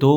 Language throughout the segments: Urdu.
2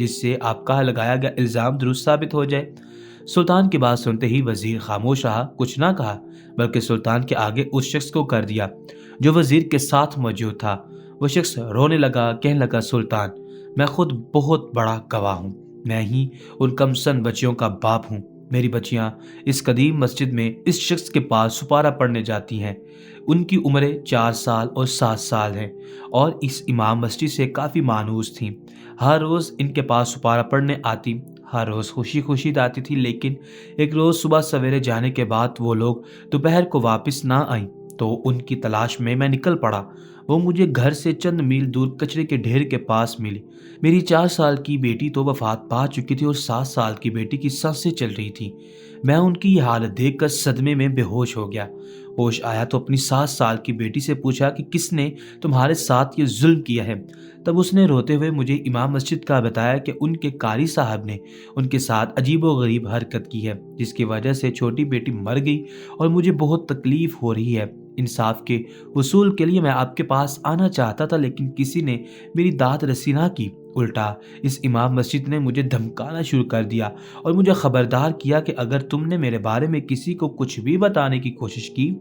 جس سے آپ کا لگایا گیا الزام درست ثابت ہو جائے۔ سلطان کی بات سنتے ہی وزیر خاموش رہا، کچھ نہ کہا، بلکہ سلطان کے آگے اس شخص کو کر دیا جو وزیر کے ساتھ موجود تھا۔ وہ شخص رونے لگا، کہنے لگا، سلطان، میں خود بہت بڑا گواہ ہوں، میں ہی ان کم سن بچیوں کا باپ ہوں۔ میری بچیاں اس قدیم مسجد میں اس شخص کے پاس سپارہ پڑھنے جاتی ہیں۔ ان کی عمریں 4 سال اور 7 سال ہیں اور اس امام مسجد سے کافی مانوس تھیں۔ ہر روز ان کے پاس سپارہ پڑھنے آتی، ہر روز خوشی خوشی آتی تھی، لیکن ایک روز صبح سویرے جانے کے بعد وہ لوگ دوپہر کو واپس نہ آئیں تو ان کی تلاش میں نکل پڑا۔ وہ مجھے گھر سے چند میل دور کچرے کے ڈھیر کے پاس ملی۔ میری 4 سال کی بیٹی تو وفات پا چکی تھی اور 7 سال کی بیٹی کی سانسیں چل رہی تھی۔ میں ان کی یہ حالت دیکھ کر صدمے میں بے ہوش ہو گیا۔ ہوش آیا تو اپنی 7 سال کی بیٹی سے پوچھا کہ کس نے تمہارے ساتھ یہ ظلم کیا ہے؟ تب اس نے روتے ہوئے مجھے امام مسجد کا بتایا کہ ان کے قاری صاحب نے ان کے ساتھ عجیب و غریب حرکت کی ہے، جس کی وجہ سے چھوٹی بیٹی مر گئی اور مجھے بہت تکلیف ہو رہی ہے۔ انصاف کے حصول کے لیے میں آپ کے پاس آنا چاہتا تھا، لیکن کسی نے میری داد رسی نہ کی۔ الٹا اس امام مسجد نے مجھے دھمکانا شروع کر دیا اور مجھے خبردار کیا کہ اگر تم نے میرے بارے میں کسی کو کچھ بھی بتانے کی کوشش کی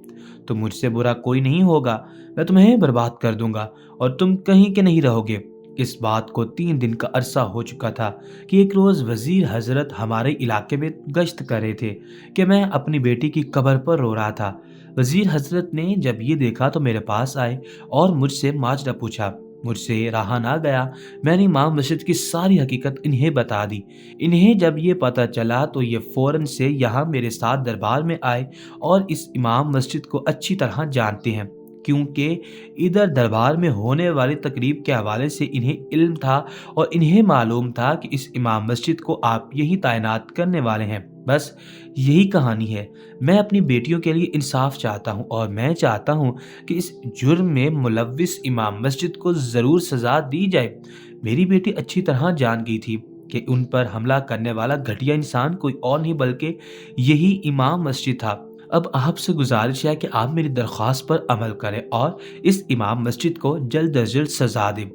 تو مجھ سے برا کوئی نہیں ہوگا، میں تمہیں برباد کر دوں گا اور تم کہیں کے نہیں رہو گے۔ اس بات کو 3 دن کا عرصہ ہو چکا تھا کہ ایک روز وزیر حضرت ہمارے علاقے میں گشت کر رہے تھے کہ میں اپنی بیٹی کی قبر پر رو رہا تھا۔ وزیر حضرت نے جب یہ دیکھا تو میرے پاس آئے اور مجھ سے ماجرا پوچھا۔ مجھ سے رہا نہ گیا، میں نے امام مسجد کی ساری حقیقت انہیں بتا دی۔ انہیں جب یہ پتہ چلا تو یہ فوراً سے یہاں میرے ساتھ دربار میں آئے اور اس امام مسجد کو اچھی طرح جانتے ہیں، کیونکہ ادھر دربار میں ہونے والی تقریب کے حوالے سے انہیں علم تھا اور انہیں معلوم تھا کہ اس امام مسجد کو آپ یہی تعینات کرنے والے ہیں۔ بس یہی کہانی ہے۔ میں اپنی بیٹیوں کے لیے انصاف چاہتا ہوں اور میں چاہتا ہوں کہ اس جرم میں ملوث امام مسجد کو ضرور سزا دی جائے۔ میری بیٹی اچھی طرح جان گئی تھی کہ ان پر حملہ کرنے والا گھٹیا انسان کوئی اور نہیں بلکہ یہی امام مسجد تھا۔ اب آپ سے گزارش ہے کہ آپ میری درخواست پر عمل کریں اور اس امام مسجد کو جلد از جلد سزا دیں۔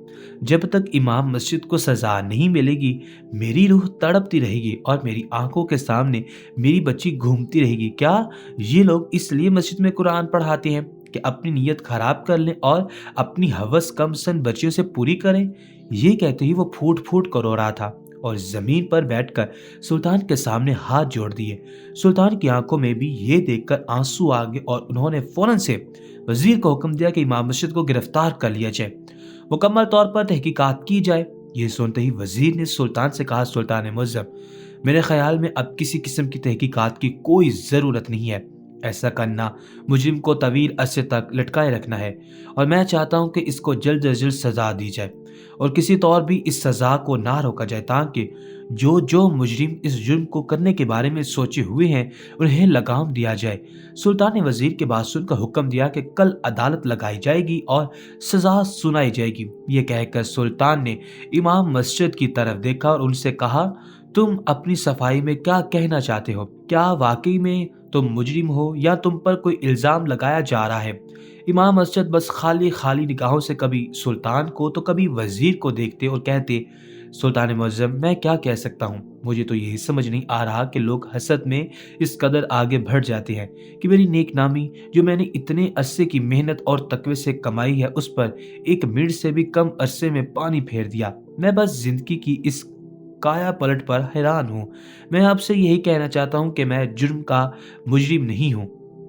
جب تک امام مسجد کو سزا نہیں ملے گی میری روح تڑپتی رہے گی اور میری آنکھوں کے سامنے میری بچی گھومتی رہے گی۔ کیا یہ لوگ اس لیے مسجد میں قرآن پڑھاتے ہیں کہ اپنی نیت خراب کر لیں اور اپنی ہوس کم سن بچیوں سے پوری کریں؟ یہ کہتے ہی وہ پھوٹ پھوٹ کر رو رہا تھا اور زمین پر بیٹھ کر سلطان کے سامنے ہاتھ جوڑ دیے۔ سلطان کی آنکھوں میں بھی یہ دیکھ کر آنسو آ گئے اور انہوں نے فوراً سے وزیر کو حکم دیا کہ امام مسجد کو گرفتار کر لیا جائے، مکمل طور پر تحقیقات کی جائے۔ یہ سنتے ہی وزیر نے سلطان سے کہا، سلطان معظم، میرے خیال میں اب کسی قسم کی تحقیقات کی کوئی ضرورت نہیں ہے۔ ایسا کرنا مجرم کو طویل عرصے تک لٹکائے رکھنا ہے اور میں چاہتا ہوں کہ اس کو جلد از جلد سزا دی جائے اور کسی طور بھی اس سزا کو نہ روکا جائے تاکہ جو مجرم اس جرم کو کرنے کے بارے میں سوچے ہوئے ہیں انہیں لگام دیا جائے۔ سلطان نے وزیر کی بات سن کر حکم دیا کہ کل عدالت لگائی جائے گی اور سزا سنائی جائے گی۔ یہ کہہ کر سلطان نے امام مسجد کی طرف دیکھا اور ان سے کہا، تم اپنی صفائی میں کیا کہنا چاہتے ہو؟ کیا واقعی میں تم مجرم ہو یا تم پر کوئی الزام لگایا جا رہا ہے؟ امام مسجد بس خالی خالی نگاہوں سے کبھی سلطان کو تو کبھی وزیر کو دیکھتے اور کہتے، سلطان معظم، میں کیا کہہ سکتا ہوں؟ مجھے تو یہی سمجھ نہیں آ رہا کہ لوگ حسد میں اس قدر آگے بڑھ جاتے ہیں کہ میری نیک نامی جو میں نے اتنے عرصے کی محنت اور تقوی سے کمائی ہے اس پر 1 منٹ سے بھی کم عرصے میں پانی پھیر دیا۔ میں بس زندگی کی اس کایا پلٹ پر حیران ہوں۔ میں آپ سے یہی کہنا چاہتا ہوں کہ میں جرم کا مجرم نہیں ہوں،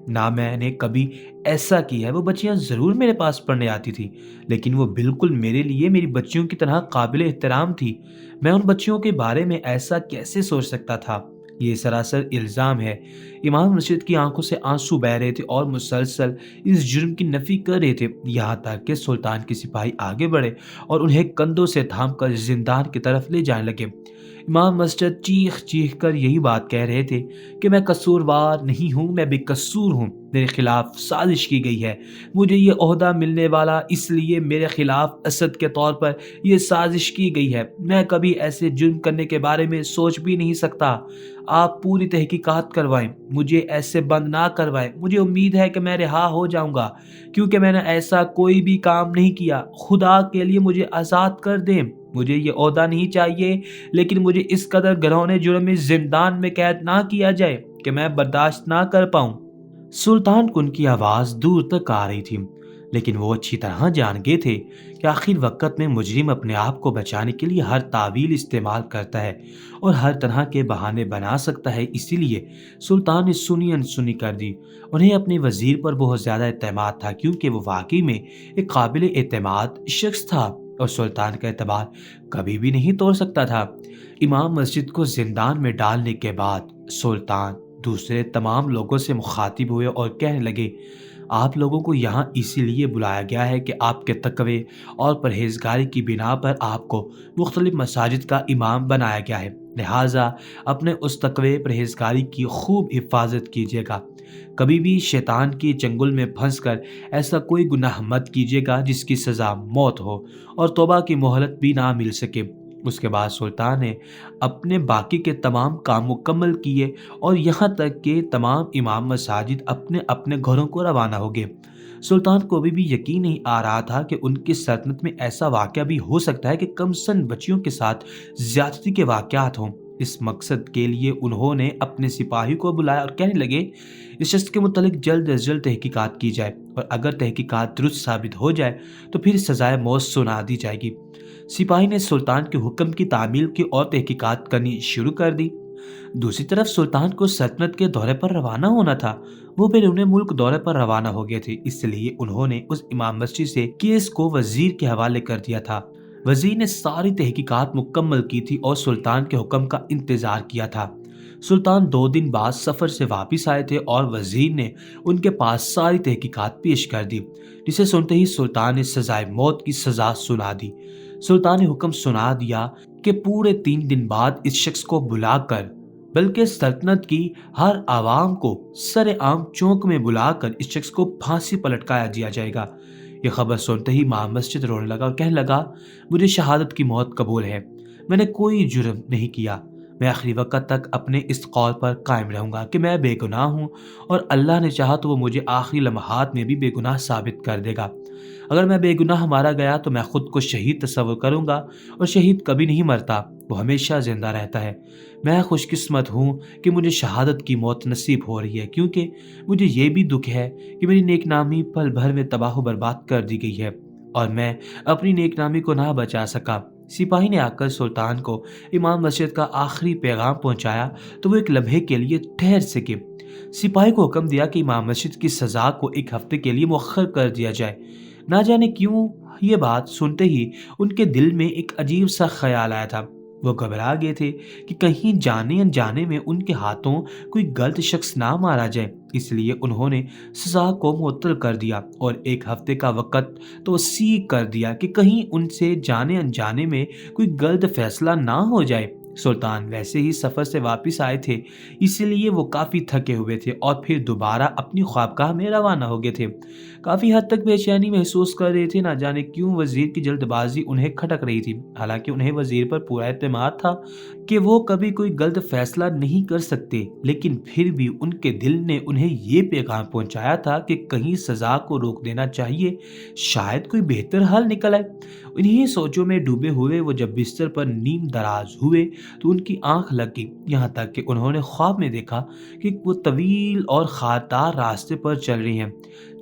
نہ میں نے کبھی ایسا کیا ہے۔ وہ بچیاں ضرور میرے پاس پڑھنے آتی تھی، لیکن وہ بالکل میرے لیے میری بچیوں کی طرح قابل احترام تھی۔ میں ان بچیوں کے بارے میں ایسا کیسے سوچ سکتا تھا؟ یہ سراسر الزام ہے۔ امام مسجد کی آنکھوں سے آنسو بہہ رہے تھے اور مسلسل اس جرم کی نفی کر رہے تھے، یہاں تک کہ سلطان کے سپاہی آگے بڑھے اور انہیں کندھوں سے تھام کر زندان کی طرف لے جانے لگے۔ امام مسجد چیخ چیخ کر یہی بات کہہ رہے تھے کہ میں قصوروار نہیں ہوں، میں بے قصور ہوں، میرے خلاف سازش کی گئی ہے، مجھے یہ عہدہ ملنے والا اس لیے میرے خلاف اسد کے طور پر یہ سازش کی گئی ہے، میں کبھی ایسے جرم کرنے کے بارے میں سوچ بھی نہیں سکتا۔ آپ پوری تحقیقات کروائیں، مجھے ایسے بند نہ کروائیں، مجھے امید ہے کہ میں رہا ہو جاؤں گا کیونکہ میں نے ایسا کوئی بھی کام نہیں کیا، خدا کے لیے مجھے آزاد کر دیں، مجھے یہ عہدہ نہیں چاہیے، لیکن مجھے اس قدر گھناؤنے جرم میں زندان میں قید نہ کیا جائے کہ میں برداشت نہ کر پاؤں۔ سلطان کو ان کی آواز دور تک آ رہی تھی، لیکن وہ اچھی طرح جان گئے تھے کہ آخر وقت میں مجرم اپنے آپ کو بچانے کے لیے ہر تعویل استعمال کرتا ہے اور ہر طرح کے بہانے بنا سکتا ہے۔ اسی لیے سلطان نے سنی انسنی کر دی۔ انہیں اپنے وزیر پر بہت زیادہ اعتماد تھا، کیونکہ وہ واقعی میں ایک قابل اعتماد شخص تھا اور سلطان کا اعتبار کبھی بھی نہیں توڑ سکتا تھا۔ امام مسجد کو زندان میں ڈالنے کے بعد سلطان دوسرے تمام لوگوں سے مخاطب ہوئے اور کہنے لگے، آپ لوگوں کو یہاں اسی لیے بلایا گیا ہے کہ آپ کے تقوی اور پرہیزگاری کی بنا پر آپ کو مختلف مساجد کا امام بنایا گیا ہے، لہٰذا اپنے اس تقوی پرہیزگاری کی خوب حفاظت کیجیے گا۔ کبھی بھی شیطان کے چنگل میں پھنس کر ایسا کوئی گناہ مت کیجیے گا جس کی سزا موت ہو اور توبہ کی مہلت بھی نہ مل سکے۔ اس کے بعد سلطان نے اپنے باقی کے تمام کام مکمل کیے اور یہاں تک کہ تمام امام مساجد اپنے اپنے گھروں کو روانہ ہو گئے۔ سلطان کو ابھی بھی یقین نہیں آ رہا تھا کہ ان کی سلطنت میں ایسا واقعہ بھی ہو سکتا ہے کہ کم سن بچیوں کے ساتھ زیادتی کے واقعات ہوں۔ اس مقصد کے لیے انہوں نے اپنے سپاہی کو بلایا اور کہنے لگے، اس شخص کے متعلق جلد از جلد تحقیقات کی جائے اور اگر تحقیقات درست ثابت ہو جائے تو پھر سزائے موت سنا دی جائے گی۔ سپاہی نے سلطان کے حکم کی تعمیل کی اور تحقیقات کرنی شروع کر دی۔ دوسری طرف سلطان کو سلطنت کے دورے پر روانہ ہونا تھا۔ وہ بیرون ملک دورے پر روانہ ہو گئے تھے، اس لیے انہوں نے اس امام مسجد سے کیس کو وزیر کے حوالے کر دیا تھا۔ وزیر نے ساری تحقیقات مکمل کی تھی اور سلطان کے حکم کا انتظار کیا تھا۔ سلطان 2 دن بعد سفر سے واپس آئے تھے اور وزیر نے ان کے پاس ساری تحقیقات پیش کر دی، جسے سنتے ہی سلطان نے سزائے موت کی سزا سنا دی۔ سلطان نے حکم سنا دیا کہ پورے 3 دن بعد اس شخص کو بلا کر، بلکہ سلطنت کی ہر عوام کو سر عام چوک میں بلا کر اس شخص کو پھانسی پر لٹکایا دیا جائے گا۔ یہ خبر سنتے ہی امام مسجد رونے لگا اور کہنے لگا، مجھے شہادت کی موت قبول ہے، میں نے کوئی جرم نہیں کیا، میں آخری وقت تک اپنے اس قول پر قائم رہوں گا کہ میں بے گناہ ہوں اور اللہ نے چاہا تو وہ مجھے آخری لمحات میں بھی بے گناہ ثابت کر دے گا۔ اگر میں بے گناہ مارا گیا تو میں خود کو شہید تصور کروں گا، اور شہید کبھی نہیں مرتا، وہ ہمیشہ زندہ رہتا ہے۔ میں خوش قسمت ہوں کہ مجھے شہادت کی موت نصیب ہو رہی ہے، کیونکہ مجھے یہ بھی دکھ ہے کہ میری نیک نامی پل بھر میں تباہ و برباد کر دی گئی ہے اور میں اپنی نیک نامی کو نہ بچا سکا۔ سپاہی نے آ کر سلطان کو امام مسجد کا آخری پیغام پہنچایا تو وہ ایک لمحے کے لیے ٹھہر سکے۔ سپاہی کو حکم دیا کہ امام مسجد کی سزا کو 1 ہفتے کے لیے مؤخر کر دیا جائے۔ نہ جانے کیوں یہ بات سنتے ہی ان کے دل میں ایک عجیب سا خیال آیا تھا۔ وہ گھبرا گئے تھے کہ کہیں جانے انجانے میں ان کے ہاتھوں کوئی غلط شخص نہ مارا جائے، اس لیے انہوں نے سزا کو معطل کر دیا اور 1 ہفتے کا وقت توسیع کر دیا کہ کہیں ان سے جانے انجانے میں کوئی غلط فیصلہ نہ ہو جائے۔ سلطان ویسے ہی سفر سے واپس آئے تھے، اسی لیے وہ کافی تھکے ہوئے تھے اور پھر دوبارہ اپنی خوابگاہ میں روانہ ہو گئے تھے۔ کافی حد تک بے چینی محسوس کر رہے تھے، نہ جانے کیوں وزیر کی جلد بازی انہیں کھٹک رہی تھی۔ حالانکہ انہیں وزیر پر پورا اعتماد تھا کہ وہ کبھی کوئی غلط فیصلہ نہیں کر سکتے، لیکن پھر بھی ان کے دل نے انہیں یہ پیغام پہنچایا تھا کہ کہیں سزا کو روک دینا چاہیے، شاید کوئی بہتر حل نکل آئے۔ انہی سوچوں میں ڈوبے ہوئے وہ جب بستر پر نیم دراز ہوئے تو ان کی آنکھ لگ گئی، یہاں تک کہ انہوں نے خواب میں دیکھا کہ وہ طویل اور خاردار راستے پر چل رہی ہیں۔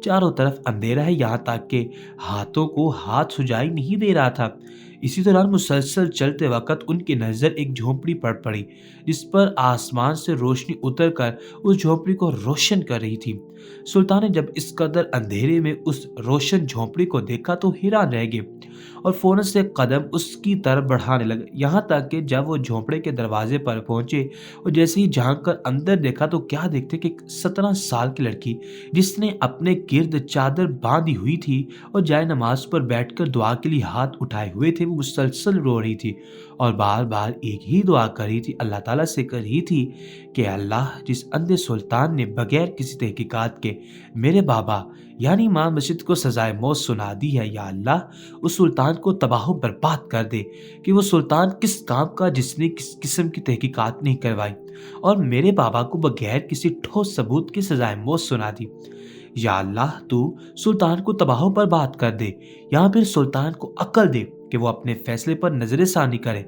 چاروں طرف اندھیرا ہے، یہاں تک کہ ہاتھوں کو ہاتھ سجائی نہیں دے رہا تھا۔ اسی دوران مسلسل چلتے وقت ان کی نظر ایک جھونپڑی پڑی جس پر آسمان سے روشنی اتر کر اس جھونپڑی کو روشن کر رہی تھی۔ سلطان نے جب اس قدر اندھیرے میں اس روشن جھونپڑی کو دیکھا تو حیران رہ گئے اور فوراً سے قدم اس کی طرف بڑھانے لگے، یہاں تک کہ جب وہ جھونپڑے کے دروازے پر پہنچے اور جیسے ہی جھانک کر اندر دیکھا تو کیا دیکھتے کہ 17 سال کی لڑکی جس نے اپنے گرد چادر باندھی ہوئی تھی اور جائے نماز پر بیٹھ کر دعا کے لیے ہاتھ اٹھائے ہوئے تھے، وہ مسلسل رو رہی تھی اور بار بار ایک ہی دعا کر رہی تھی، اللہ تعالیٰ سے کر رہی تھی کہ اللہ، جس اندھے سلطان نے بغیر کسی تحقیقات کے میرے بابا یعنی امام مسجد کو سزائے موت سنا دی ہے، یا اللہ اس سلطان کو تباہ و برباد کر دے کہ وہ سلطان کس کام کا جس نے کس قسم کی تحقیقات نہیں کروائی اور میرے بابا کو بغیر کسی ٹھوس ثبوت کی سزائے موت سنا دی۔ یا اللہ تو سلطان کو تباہ و برباد کر دے، یا پھر سلطان کو عقل دے کہ وہ اپنے فیصلے پر نظر ثانی کرے۔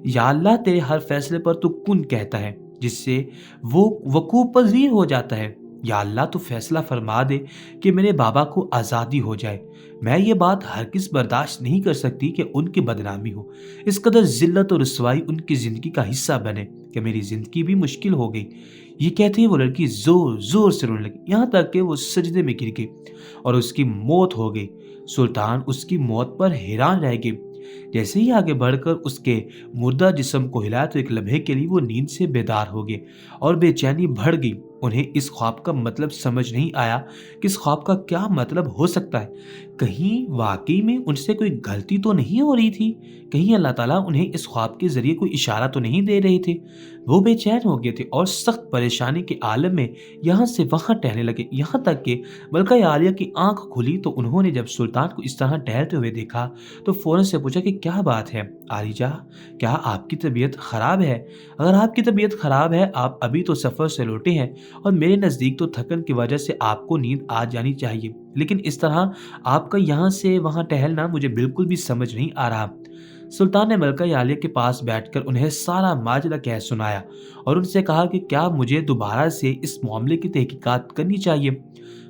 یا اللہ تیرے ہر فیصلے پر تو کن کہتا ہے جس سے وہ وقوع پذیر ہو جاتا ہے۔ یا اللہ تو فیصلہ فرما دے کہ میرے بابا کو آزادی ہو جائے۔ میں یہ بات ہرگز برداشت نہیں کر سکتی کہ ان کی بدنامی ہو، اس قدر ذلت اور رسوائی ان کی زندگی کا حصہ بنے کہ میری زندگی بھی مشکل ہو گئی۔ یہ کہتے ہی وہ لڑکی زور زور سے رونے لگی، یہاں تک کہ وہ سجدے میں گر گئی اور اس کی موت ہو گئی۔ سلطان اس کی موت پر حیران رہ گئے۔ جیسے ہی آگے بڑھ کر اس کے مردہ جسم کو ہلایا تو ایک لمحے کے لیے وہ نیند سے بیدار ہو گئے اور بے چینی بڑھ گئی۔ انہیں اس خواب کا مطلب سمجھ نہیں آیا کہ اس خواب کا کیا مطلب ہو سکتا ہے۔ کہیں واقعی میں ان سے کوئی غلطی تو نہیں ہو رہی تھی؟ کہیں اللہ تعالیٰ انہیں اس خواب کے ذریعے کوئی اشارہ تو نہیں دے رہے تھے؟ وہ بے چین ہو گئے تھے اور سخت پریشانی کے عالم میں یہاں سے وہاں ٹہلنے لگے، یہاں تک کہ ملکہ عالیہ کی آنکھ کھلی تو انہوں نے جب سلطان کو اس طرح ٹہلتے ہوئے دیکھا تو فوراً سے پوچھا کہ کیا بات ہے عالیہ، کیا آپ کی طبیعت خراب ہے؟ اگر آپ کی طبیعت خراب ہے، آپ ابھی تو سفر سے لوٹے ہیں اور میرے نزدیک تو تھکن کی وجہ سے آپ کو نیند آ جانی چاہیے، لیکن اس طرح آپ کا یہاں سے وہاں ٹہلنا مجھے بالکل بھی سمجھ نہیں آ رہا۔ سلطان نے ملکہ عالیہ کے پاس بیٹھ کر انہیں سارا ماجرا کہہ سنایا اور ان سے کہا کہ کیا مجھے دوبارہ سے اس معاملے کی تحقیقات کرنی چاہیے؟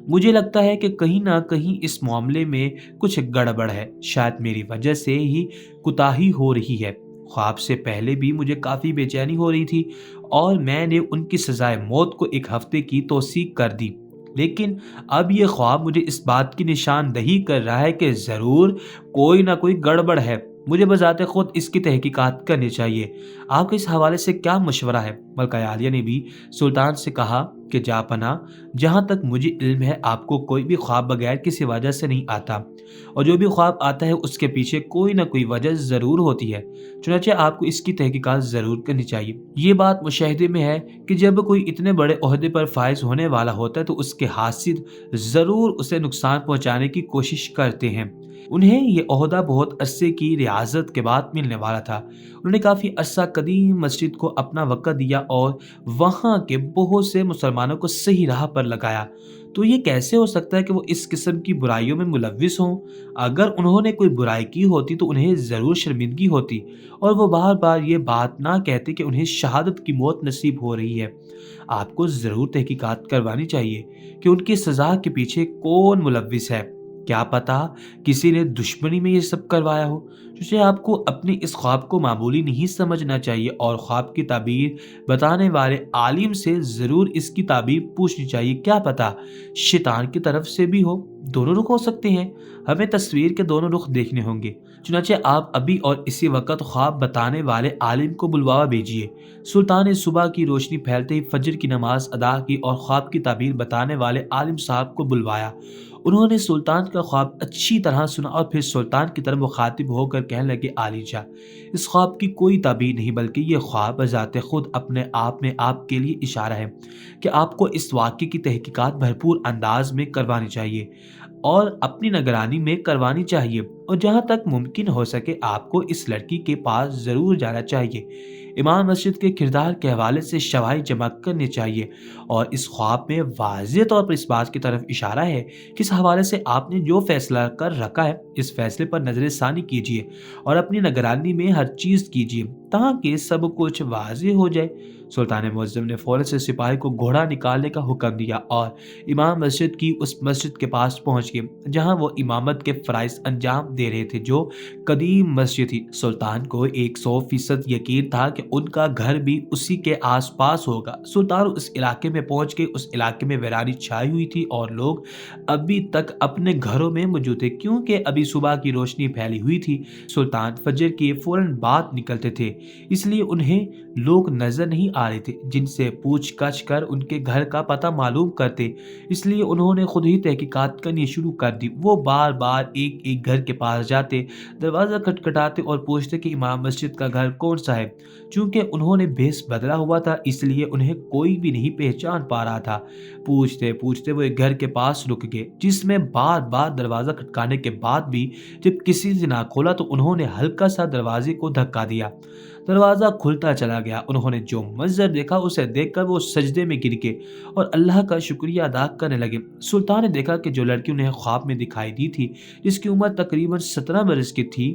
مجھے لگتا ہے کہ کہیں نہ کہیں اس معاملے میں کچھ گڑبڑ ہے، شاید میری وجہ سے ہی کوتاہی ہو رہی ہے۔ خواب سے پہلے بھی مجھے کافی بے چینی ہو رہی تھی اور میں نے ان کی سزائے موت کو ایک ہفتے کی توسیع کر دی، لیکن اب یہ خواب مجھے اس بات کی نشاندہی کر رہا ہے کہ ضرور کوئی نہ کوئی گڑبڑ ہے۔ مجھے بذات خود اس کی تحقیقات کرنی چاہیے۔ آپ کا اس حوالے سے کیا مشورہ ہے؟ ملکہ عالیہ نے بھی سلطان سے کہا کہ جاں پناہ، جہاں تک مجھے علم ہے آپ کو کوئی بھی خواب بغیر کسی وجہ سے نہیں آتا، اور جو بھی خواب آتا ہے اس کے پیچھے کوئی نہ کوئی وجہ ضرور ہوتی ہے، چنانچہ آپ کو اس کی تحقیقات ضرور کرنی چاہیے۔ یہ بات مشاہدے میں ہے کہ جب کوئی اتنے بڑے عہدے پر فائز ہونے والا ہوتا ہے تو اس کے حاسد ضرور اسے نقصان پہنچانے کی کوشش کرتے ہیں۔ انہیں یہ عہدہ بہت عرصے کی ریاضت کے بعد ملنے والا تھا۔ انہوں نے کافی عرصہ قدیم مسجد کو اپنا وقت دیا اور وہاں کے بہت سے مسلمانوں کو صحیح راہ پر لگایا، تو یہ کیسے ہو سکتا ہے کہ وہ اس قسم کی برائیوں میں ملوث ہوں؟ اگر انہوں نے کوئی برائی کی ہوتی تو انہیں ضرور شرمندگی ہوتی اور وہ بار بار یہ بات نہ کہتے کہ انہیں شہادت کی موت نصیب ہو رہی ہے۔ آپ کو ضرور تحقیقات کروانی چاہیے کہ ان کی سزا کے پیچھے کون ملوث ہے۔ کیا پتا کسی نے دشمنی میں یہ سب کروایا ہو؟ چونکہ آپ کو اپنی اس خواب کو معمولی نہیں سمجھنا چاہیے اور خواب کی تعبیر بتانے والے عالم سے ضرور اس کی تعبیر پوچھنی چاہیے، کیا پتا شیطان کی طرف سے بھی ہو۔ دونوں رخ ہو سکتے ہیں، ہمیں تصویر کے دونوں رخ دیکھنے ہوں گے۔ چنانچہ آپ ابھی اور اسی وقت خواب بتانے والے عالم کو بلوا بھیجیے۔ سلطان نے صبح کی روشنی پھیلتے ہی فجر کی نماز ادا کی اور خواب کی تعبیر بتانے والے عالم صاحب کو بلوایا۔ انہوں نے سلطان کا خواب اچھی طرح سنا اور پھر سلطان کی طرف مخاطب ہو کر کہنے لگے، عالیہ، اس خواب کی کوئی تعبیر نہیں بلکہ یہ خواب بذات خود اپنے آپ میں آپ کے لیے اشارہ ہے کہ آپ کو اس واقعے کی تحقیقات بھرپور انداز میں کروانی چاہیے اور اپنی نگرانی میں کروانی چاہیے، اور جہاں تک ممکن ہو سکے آپ کو اس لڑکی کے پاس ضرور جانا چاہیے۔ امام مسجد کے کردار کے حوالے سے شواہد جمع کرنے چاہیے اور اس خواب میں واضح طور پر اس بات کی طرف اشارہ ہے کہ اس حوالے سے آپ نے جو فیصلہ کر رکھا ہے اس فیصلے پر نظر ثانی کیجیے اور اپنی نگرانی میں ہر چیز کیجیے تاکہ سب کچھ واضح ہو جائے۔ سلطان معظم نے فوراً سے سپاہی کو گھوڑا نکالنے کا حکم دیا اور امام مسجد کی اس مسجد کے پاس پہنچ گئے جہاں وہ امامت کے فرائض انجام دے رہے تھے، جو قدیم مسجد تھی۔ سلطان کو 100% یقین تھا کہ ان کا گھر بھی اسی کے آس پاس ہوگا۔ سلطان اس علاقے میں پہنچ گئے۔ اس علاقے میں ویرانی چھائی ہوئی تھی اور لوگ ابھی تک اپنے گھروں میں موجود تھے کیونکہ ابھی صبح کی روشنی پھیلی ہوئی تھی۔ سلطان فجر کے فوراً بعد نکلتے تھے، اس لیے انہیں لوگ نظر نہیں آ رہے تھے جن سے پوچھ گچھ کر ان کے گھر کا پتہ معلوم کرتے، اس لیے انہوں نے خود ہی تحقیقات کرنی شروع کر دی۔ وہ بار بار ایک ایک گھر کے پاس جاتے، دروازہ کھٹکھٹاتے اور پوچھتے کہ امام مسجد کا گھر کون سا ہے۔ چونکہ انہوں نے بھیس بدلا ہوا تھا اس لیے انہیں کوئی بھی نہیں پہچان پا رہا تھا۔ پوچھتے پوچھتے وہ ایک گھر کے پاس رک گئے جس میں بار بار دروازہ کھٹکانے کے بعد بھی جب کسی سے نہ کھولا تو انہوں نے ہلکا سا دروازے کو دھکا دیا۔ دروازہ کھلتا چلا گیا۔ انہوں نے جو منظر دیکھا اسے دیکھ کر وہ سجدے میں گر گئے اور اللہ کا شکریہ ادا کرنے لگے۔ سلطان نے دیکھا کہ جو لڑکی انہیں خواب میں دکھائی دی تھی، جس کی عمر تقریباً 17 برس کی تھی،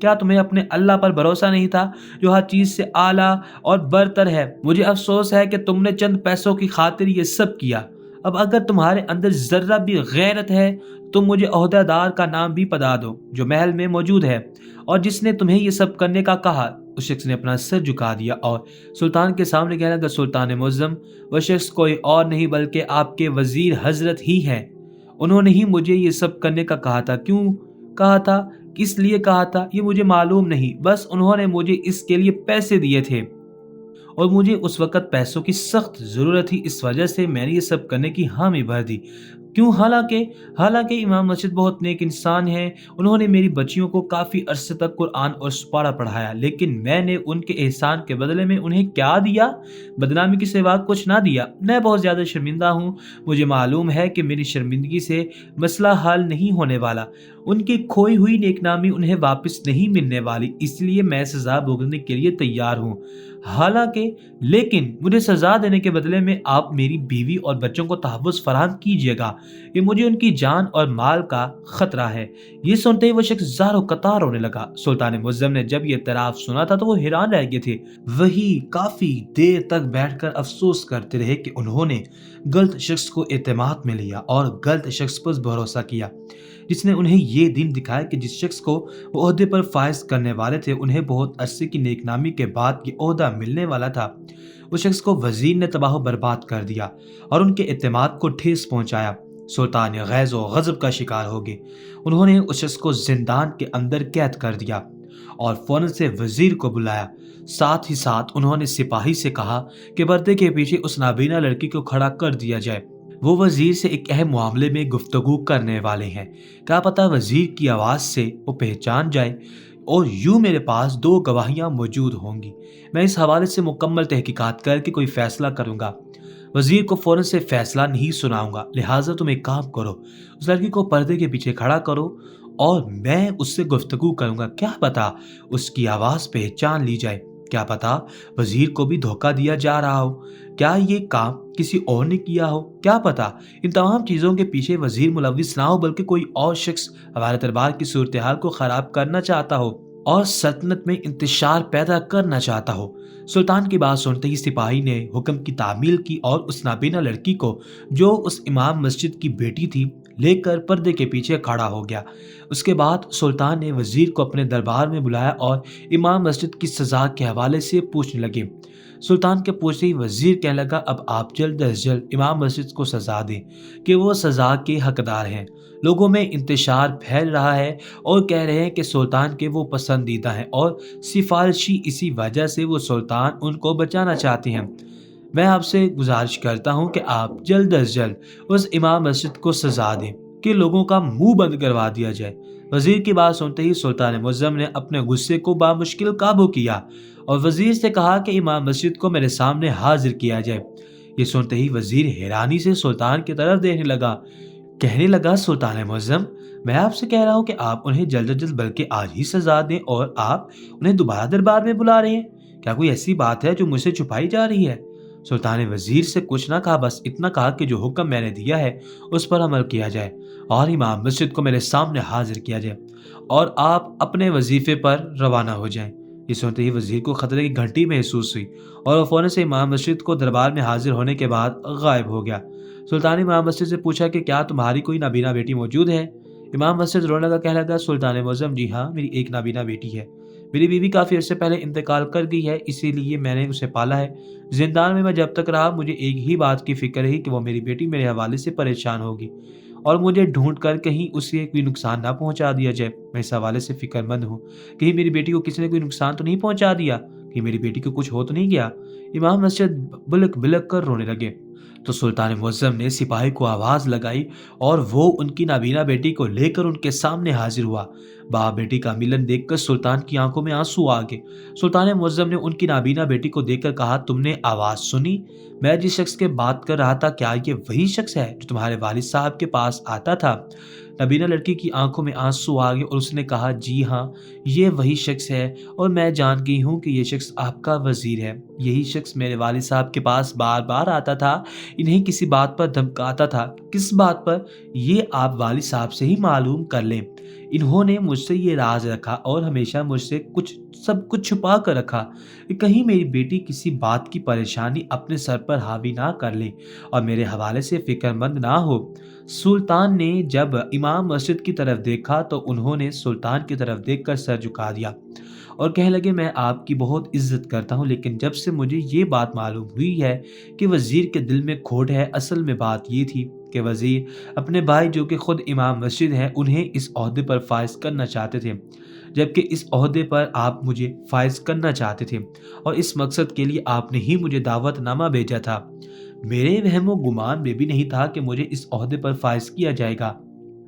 کیا تمہیں اپنے اللہ پر بھروسہ نہیں تھا جو ہر چیز سے اعلیٰ اور برتر ہے؟ مجھے افسوس ہے کہ تم نے چند پیسوں کی خاطر یہ سب کیا۔ اب اگر تمہارے اندر ذرہ بھی غیرت ہے تم مجھے عہدہ دار کا نام بھی بتا دو جو محل میں موجود ہے اور جس نے تمہیں یہ سب کرنے کا کہا۔ اس شخص نے اپنا سر جھکا دیا اور سلطان کے سامنے کہنے لگا، سلطان معظم، وہ شخص کوئی اور نہیں بلکہ آپ کے وزیر حضرت ہی ہیں۔ انہوں نے ہی مجھے یہ سب کرنے کا کہا تھا۔ کیوں کہا تھا، کس لیے کہا تھا، یہ مجھے معلوم نہیں، بس انہوں نے مجھے اس کے لیے پیسے دیے تھے اور مجھے اس وقت پیسوں کی سخت ضرورت تھی، اس وجہ سے میں نے یہ سب کرنے کی حامی بھر دی۔ کیوں؟ حالانکہ امام مسجد بہت نیک انسان ہیں، انہوں نے میری بچیوں کو کافی عرصے تک قرآن اور سپارہ پڑھایا، لیکن میں نے ان کے احسان کے بدلے میں انہیں کیا دیا؟ بدنامی کے سوا کچھ نہ دیا۔ میں بہت زیادہ شرمندہ ہوں، مجھے معلوم ہے کہ میری شرمندگی سے مسئلہ حل نہیں ہونے والا، ان کی کھوئی ہوئی نیک نامی انہیں واپس نہیں ملنے والی، اس لیے میں سزا بھگتنے کے لیے تیار ہوں۔ لیکن مجھے سزا دینے کے بدلے میں آپ میری بیوی اور بچوں کو تحفظ فراہم کیجیے گا، کہ مجھے ان کی جان اور مال کا خطرہ ہے۔ یہ سنتے ہی وہ شخص زار و قطار رونے لگا۔ سلطان معظم نے جب یہ اعتراف سنا تھا تو وہ حیران رہ گئے تھے، وہی کافی دیر تک بیٹھ کر افسوس کرتے رہے کہ انہوں نے غلط شخص کو اعتماد میں لیا اور غلط شخص پر بھروسہ کیا، جس نے انہیں یہ دین دکھایا کہ جس شخص کو وہ عہدے پر فائز کرنے والے تھے انہیں بہت عرصے کی نیک نامی کے بعد یہ عہدہ ملنے والا تھا۔ اس شخص کو وزیر نے تباہ و برباد کر دیا اور ان کے اعتماد کو ٹھیس پہنچایا۔ سلطان غیظ و غضب کا شکار ہو گئے۔ انہوں نے اس شخص کو زندان کے اندر قید کر دیا اور فوراً سے وزیر کو بلایا۔ ساتھ ہی ساتھ انہوں نے سپاہی سے کہا کہ پردے کے پیچھے اس نابینا لڑکی کو کھڑا کر دیا جائے، وہ وزیر سے ایک اہم معاملے میں گفتگو کرنے والے ہیں، کیا پتہ وزیر کی آواز سے وہ پہچان جائے، اور یوں میرے پاس 2 گواہیاں موجود ہوں گی، میں اس حوالے سے مکمل تحقیقات کر کے کوئی فیصلہ کروں گا، وزیر کو فوراً سے فیصلہ نہیں سناؤں گا، لہٰذا تم ایک کام کرو، اس لڑکی کو پردے کے پیچھے کھڑا کرو اور میں اس سے گفتگو کروں گا، کیا پتہ اس کی آواز پہچان لی جائے، کیا پتہ وزیر کو بھی دھوکہ دیا جا رہا ہو، کیا یہ کام کسی اور نے کیا ہو، کیا پتہ ان تمام چیزوں کے پیچھے وزیر ملوث نہ ہو بلکہ کوئی اور شخص ہمارے دربار کی صورتحال کو خراب کرنا چاہتا ہو اور سلطنت میں انتشار پیدا کرنا چاہتا ہو۔ سلطان کی بات سنتے ہی سپاہی نے حکم کی تعمیل کی اور اس نابینا لڑکی کو جو اس امام مسجد کی بیٹی تھی لے کر پردے کے پیچھے کھڑا ہو گیا۔ اس کے بعد سلطان نے وزیر کو اپنے دربار میں بلایا اور امام مسجد کی سزا کے حوالے سے پوچھنے لگے۔ سلطان کے پوچھتے ہی وزیر کہنے لگا، اب آپ جلد از جلد امام مسجد کو سزا دیں کہ وہ سزا کے حقدار ہیں۔ لوگوں میں انتشار پھیل رہا ہے اور کہہ رہے ہیں کہ سلطان کے وہ پسندیدہ ہیں اور سفارشی، اسی وجہ سے وہ سلطان ان کو بچانا چاہتے ہیں۔ میں آپ سے گزارش کرتا ہوں کہ آپ جلد از جلد اس امام مسجد کو سزا دیں کہ لوگوں کا منہ بند کروا دیا جائے۔ وزیر کی بات سنتے ہی سلطان معظم نے اپنے غصے کو بامشکل قابو کیا اور وزیر سے کہا کہ امام مسجد کو میرے سامنے حاضر کیا جائے۔ یہ سنتے ہی وزیر حیرانی سے سلطان کی طرف دیکھنے لگا، کہنے لگا، سلطان معظم، میں آپ سے کہہ رہا ہوں کہ آپ انہیں جلد از جلد بلکہ آج ہی سزا دیں اور آپ انہیں دوبارہ دربار میں بلا رہے ہیں، کیا کوئی ایسی بات ہے جو مجھ سے چھپائی جا رہی ہے؟ سلطان نے وزیر سے کچھ نہ کہا، بس اتنا کہا کہ جو حکم میں نے دیا ہے اس پر عمل کیا جائے اور امام مسجد کو میرے سامنے حاضر کیا جائے اور آپ اپنے وظیفے پر روانہ ہو جائیں۔ یہ سنتے ہی وزیر کو خطرے کی گھنٹی محسوس ہوئی اور وہ فوراً سے امام مسجد کو دربار میں حاضر ہونے کے بعد غائب ہو گیا۔ سلطان نے امام مسجد سے پوچھا کہ کیا تمہاری کوئی نابینا بیٹی موجود ہے؟ امام مسجد رونے لگا، کہنے لگا، سلطان معظم، جی ہاں، میری ایک نابینا بیٹی ہے، میری بیوی کافی عرصے پہلے انتقال کر گئی ہے، اسی لیے میں نے اسے پالا ہے۔ زندان میں جب تک رہا مجھے ایک ہی بات کی فکر رہی کہ وہ میری بیٹی میرے حوالے سے پریشان ہوگی اور مجھے ڈھونڈ کر کہیں اسے کوئی نقصان نہ پہنچا دیا جائے۔ میں اس حوالے سے فکر مند ہوں، کہیں میری بیٹی کو کسی نے کوئی نقصان تو نہیں پہنچا دیا، کہ میری بیٹی کو کچھ ہو تو نہیں گیا۔ امام مسجد بلک بلک کر رونے لگے تو سلطان معظم نے سپاہی کو آواز لگائی اور وہ ان کی نابینا بیٹی کو لے کر ان کے سامنے حاضر ہوا۔ باپ بیٹی کا ملن دیکھ کر سلطان کی آنکھوں میں آنسو آ گئے۔ سلطان معظم نے ان کی نابینا بیٹی کو دیکھ کر کہا، تم نے آواز سنی؟ میں جس شخص کے بات کر رہا تھا کیا یہ وہی شخص ہے جو تمہارے والد صاحب کے پاس آتا تھا؟ نبینا لڑکی کی آنکھوں میں آنسو آ گئے اور اس نے کہا جی ہاں، یہ وہی شخص ہے اور میں جان گئی ہوں کہ یہ شخص آپ کا وزیر ہے۔ یہی شخص میرے والد صاحب کے پاس بار بار آتا تھا، انہیں کسی بات پر دھمکاتا تھا۔ کس بات پر؟ یہ آپ والد صاحب سے ہی معلوم کر لیں۔ انہوں نے مجھ سے یہ راز رکھا اور ہمیشہ مجھ سے سب کچھ چھپا کر رکھا کہ کہیں میری بیٹی کسی بات کی پریشانی اپنے سر پر حاوی نہ کر لے اور میرے حوالے سے فکر مند نہ ہو۔ سلطان نے جب امام مسجد کی طرف دیکھا تو انہوں نے سلطان کی طرف دیکھ کر سر جھکا دیا اور کہنے لگے میں آپ کی بہت عزت کرتا ہوں، لیکن جب سے مجھے یہ بات معلوم ہوئی ہے کہ وزیر کے دل میں کھوٹ ہے، اصل میں بات یہ تھی کہ وزیر اپنے بھائی جو کہ خود امام مسجد ہیں انہیں اس عہدے پر فائز کرنا چاہتے تھے، جبکہ اس عہدے پر آپ مجھے فائز کرنا چاہتے تھے اور اس مقصد کے لیے آپ نے ہی مجھے دعوت نامہ بھیجا تھا۔ میرے وہم و گمان میں بھی نہیں تھا کہ مجھے اس عہدے پر فائز کیا جائے گا،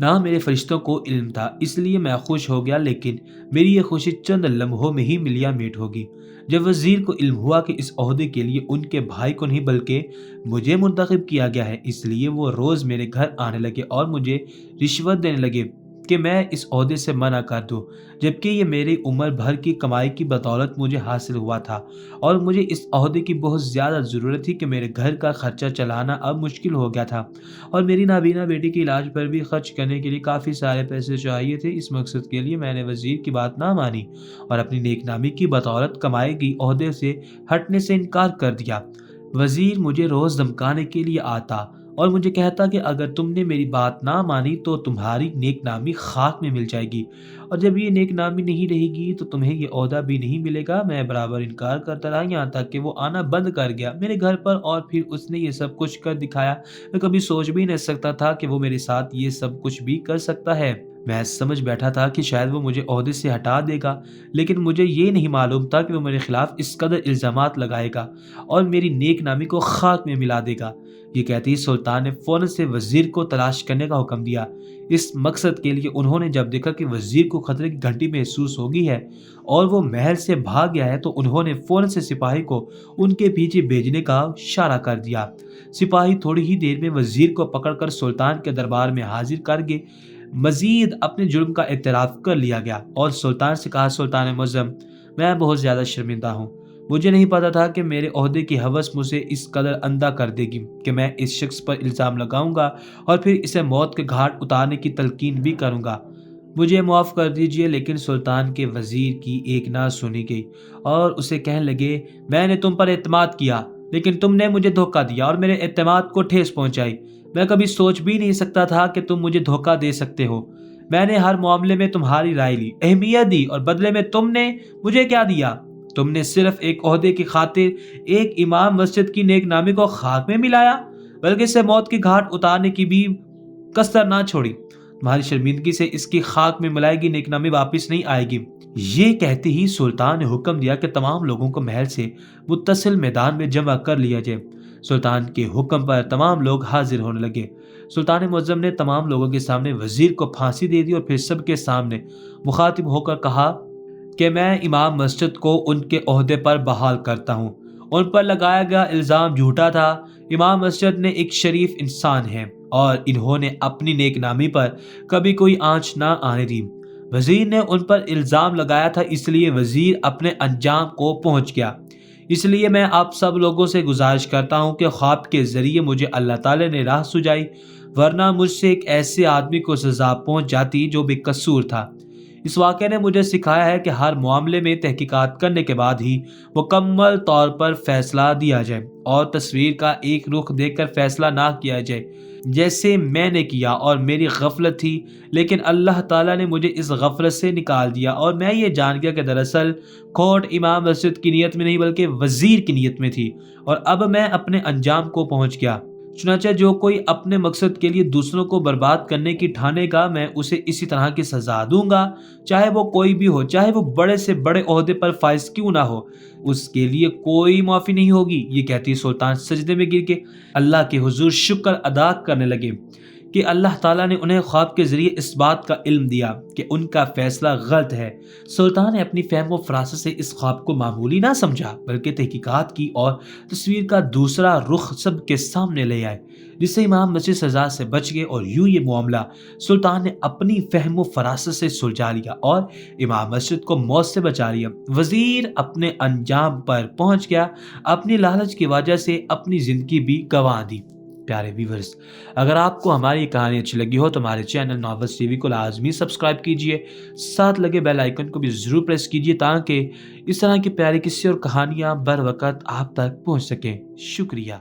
نہ میرے فرشتوں کو علم تھا، اس لیے میں خوش ہو گیا، لیکن میری یہ خوشی چند لمحوں میں ہی ملیا میٹ ہوگی۔ جب وزیر کو علم ہوا کہ اس عہدے کے لیے ان کے بھائی کو نہیں بلکہ مجھے منتخب کیا گیا ہے، اس لیے وہ روز میرے گھر آنے لگے اور مجھے رشوت دینے لگے کہ میں اس عہدے سے منع کر دوں، جبکہ یہ میری عمر بھر کی کمائی کی بدولت مجھے حاصل ہوا تھا اور مجھے اس عہدے کی بہت زیادہ ضرورت تھی کہ میرے گھر کا خرچہ چلانا اب مشکل ہو گیا تھا اور میری نابینا بیٹی کے علاج پر بھی خرچ کرنے کے لیے کافی سارے پیسے چاہیے تھے۔ اس مقصد کے لیے میں نے وزیر کی بات نہ مانی اور اپنی نیک نامی کی بدولت کمائی گئی عہدے سے ہٹنے سے انکار کر دیا۔ وزیر مجھے روز دھمکانے کے لیے آتا اور مجھے کہتا کہ اگر تم نے میری بات نہ مانی تو تمہاری نیک نامی خاک میں مل جائے گی اور جب یہ نیک نامی نہیں رہے گی تو تمہیں یہ عہدہ بھی نہیں ملے گا۔ میں برابر انکار کرتا رہا یہاں تک کہ وہ آنا بند کر گیا میرے گھر پر اور پھر اس نے یہ سب کچھ کر دکھایا۔ میں کبھی سوچ بھی نہیں سکتا تھا کہ وہ میرے ساتھ یہ سب کچھ بھی کر سکتا ہے۔ میں سمجھ بیٹھا تھا کہ شاید وہ مجھے عہدے سے ہٹا دے گا، لیکن مجھے یہ نہیں معلوم تھا کہ وہ میرے خلاف اس قدر الزامات لگائے گا اور میری نیک نامی کو خاک میں ملا دے گا۔ یہ کہتے ہی سلطان نے فوراً سے وزیر کو تلاش کرنے کا حکم دیا۔ اس مقصد کے لیے انہوں نے جب دیکھا کہ وزیر کو خطرے کی گھنٹی محسوس ہو گئی ہے اور وہ محل سے بھاگ گیا ہے تو انہوں نے فوراً سے سپاہی کو ان کے پیچھے بھیجنے کا اشارہ کر دیا۔ سپاہی تھوڑی ہی دیر میں وزیر کو پکڑ کر سلطان کے دربار میں حاضر کر کے مزید اپنے جرم کا اعتراف کر لیا گیا اور سلطان سے کہا سلطان معظم، میں بہت زیادہ شرمندہ ہوں۔ مجھے نہیں پتا تھا کہ میرے عہدے کی ہوس مجھے اس قدر اندھا کر دے گی کہ میں اس شخص پر الزام لگاؤں گا اور پھر اسے موت کے گھاٹ اتارنے کی تلقین بھی کروں گا۔ مجھے معاف کر دیجئے، لیکن سلطان کے وزیر کی ایک نہ سنی گئی اور اسے کہنے لگے میں نے تم پر اعتماد کیا لیکن تم نے مجھے دھوکہ دیا اور میرے اعتماد کو ٹھیس پہنچائی۔ میں کبھی سوچ بھی نہیں سکتا تھا کہ تم مجھے دھوکہ دے سکتے ہو۔ میں نے ہر معاملے میں تمہاری رائے لی، اہمیت دی اور بدلے میں تم نے مجھے کیا دیا؟ تم نے صرف ایک عہدے کی خاطر ایک امام مسجد کی نیک نامی کو خاک میں ملایا، بلکہ اسے موت کی گھاٹ اتارنے کی بھی کسر نہ چھوڑی۔ تمہاری شرمندگی سے اس کی خاک میں ملائے گی نیک نامی واپس نہیں آئے گی۔ یہ کہتے ہی سلطان نے حکم دیا کہ تمام لوگوں کو محل سے متصل میدان میں جمع کر لیا جائے۔ سلطان کے حکم پر تمام لوگ حاضر ہونے لگے۔ سلطان معظم نے تمام لوگوں کے سامنے وزیر کو پھانسی دے دی اور پھر سب کے سامنے مخاطب ہو کر کہا کہ میں امام مسجد کو ان کے عہدے پر بحال کرتا ہوں۔ ان پر لگایا گیا الزام جھوٹا تھا۔ امام مسجد نے ایک شریف انسان ہے اور انہوں نے اپنی نیک نامی پر کبھی کوئی آنچ نہ آنے دی۔ وزیر نے ان پر الزام لگایا تھا، اس لیے وزیر اپنے انجام کو پہنچ گیا۔ اس لیے میں آپ سب لوگوں سے گزارش کرتا ہوں کہ خواب کے ذریعے مجھے اللہ تعالی نے راہ سجائی، ورنہ مجھ سے ایک ایسے آدمی کو سزا پہنچ جاتی جو بے قصور تھا۔ اس واقعے نے مجھے سکھایا ہے کہ ہر معاملے میں تحقیقات کرنے کے بعد ہی مکمل طور پر فیصلہ دیا جائے اور تصویر کا ایک رخ دیکھ کر فیصلہ نہ کیا جائے جیسے میں نے کیا اور میری غفلت تھی، لیکن اللہ تعالیٰ نے مجھے اس غفلت سے نکال دیا اور میں یہ جان گیا کہ دراصل کھوٹ امام مسجد کی نیت میں نہیں بلکہ وزیر کی نیت میں تھی اور اب میں اپنے انجام کو پہنچ گیا۔ چنانچہ جو کوئی اپنے مقصد کے لیے دوسروں کو برباد کرنے کی ٹھانے گا میں اسے اسی طرح کی سزا دوں گا، چاہے وہ کوئی بھی ہو، چاہے وہ بڑے سے بڑے عہدے پر فائز کیوں نہ ہو، اس کے لیے کوئی معافی نہیں ہوگی۔ یہ کہتی سلطان سجدے میں گر کے اللہ کے حضور شکر ادا کرنے لگے کہ اللہ تعالیٰ نے انہیں خواب کے ذریعے اس بات کا علم دیا کہ ان کا فیصلہ غلط ہے۔ سلطان نے اپنی فہم و فراست سے اس خواب کو معمولی نہ سمجھا بلکہ تحقیقات کی اور تصویر کا دوسرا رخ سب کے سامنے لے آئے، جس سے امام مسجد سزا سے بچ گئے اور یوں یہ معاملہ سلطان نے اپنی فہم و فراست سے سلجھا لیا اور امام مسجد کو موت سے بچا لیا۔ وزیر اپنے انجام پر پہنچ گیا، اپنی لالچ کی وجہ سے اپنی زندگی بھی گنوا دی۔ پیارے ویورز، اگر آپ کو ہماری یہ کہانی اچھی لگی ہو تو ہمارے چینل ناولز ٹی وی کو لازمی سبسکرائب کیجئے، ساتھ لگے بیل آئیکن کو بھی ضرور پریس کیجئے تاکہ اس طرح کی پیاری قصے اور کہانیاں بر وقت آپ تک پہنچ سکیں۔ شکریہ۔